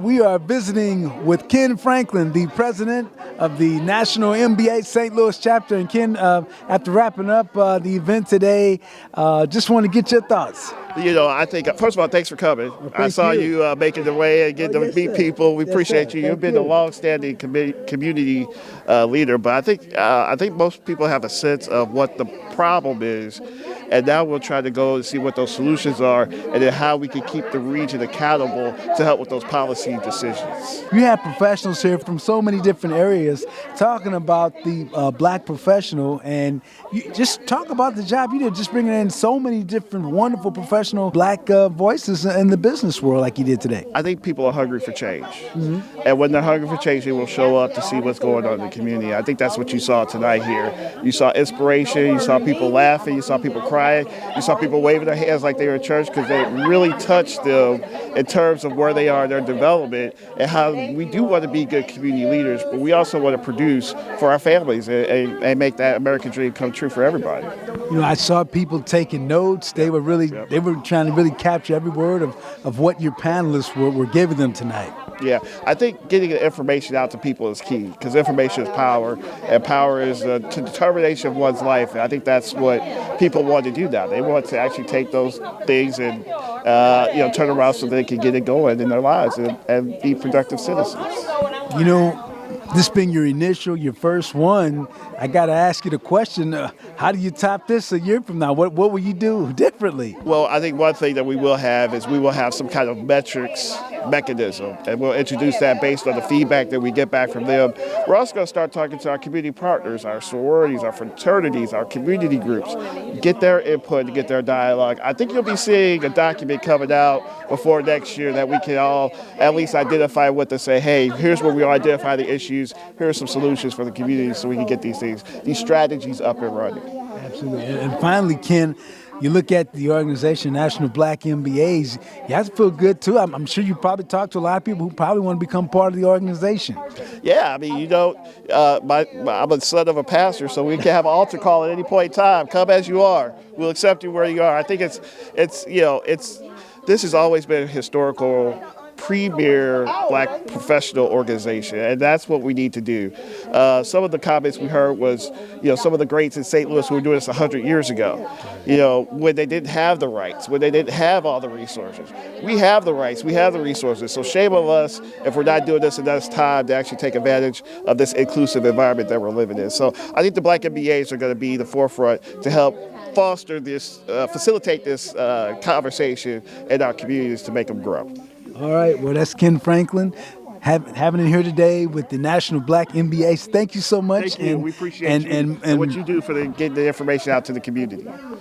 We are visiting with Ken Franklin, the president of the National MBA St. Louis chapter. And Ken, after wrapping up the event today, just want to get your thoughts. I think, first of all, thanks for coming. I saw you making the way and getting to meet people. We appreciate you. You've been a long-standing community leader, but I think most people have a sense of what the problem is. And now we'll try to go and see what those solutions are and then how we can keep the region accountable to help with those policy decisions. You have professionals here from so many different areas talking about the Black professional, and you just talk about the job you did, just bringing in so many different wonderful professional Black voices in the business world like you did today. I think people are hungry for change. And when they're hungry for change, they will show up to see what's going on in the community. I think that's what you saw tonight here. You saw inspiration, you saw people laughing, you saw people crying. You saw people waving their hands like they were in church because they really touched them in terms of where they are in their development and how we do want to be good community leaders, but we also want to produce for our families and make that American dream come true for everybody. I saw people taking notes. They were trying to really capture every word of what your panelists were giving them tonight. Yeah, I think getting the information out to people is key because information is power, and power is the determination of one's life. And I think that's what people want to do now. They want to actually take those things and turn around so they can get it going in their lives and be productive citizens. This being your first one, I got to ask you the question, how do you top this a year from now? What will you do differently? Well, I think one thing that we will have is we will have some kind of metrics mechanism, and we'll introduce that based on the feedback that we get back from them. We're also going to start talking to our community partners, our sororities, our fraternities, our community groups, get their input and get their dialogue. I think you'll be seeing a document coming out before next year that we can all at least identify with and say, hey, here's where we identify the issues. Here are some solutions for the community so we can get these strategies up and running. Absolutely. And finally, Ken, you look at the organization, National Black MBAs, you have to feel good, too. I'm sure you probably talk to a lot of people who probably want to become part of the organization. Yeah, I mean, I'm a son of a pastor, so we can have an altar call at any point in time. Come as you are. We'll accept you where you are. I think this has always been a historical premier Black professional organization, and that's what we need to do. Some of the comments we heard was, some of the greats in St. Louis who were doing this 100 years ago, when they didn't have the rights, when they didn't have all the resources. We have the rights, we have the resources, so shame on us if we're not doing this and it's time to actually take advantage of this inclusive environment that we're living in. So I think the Black MBAs are going to be the forefront to help foster this, facilitate this conversation in our communities to make them grow. All right, well, that's Ken Franklin having it here today with the National Black MBA. Thank you so much. Thank you. We appreciate you and what you do for getting the information out to the community.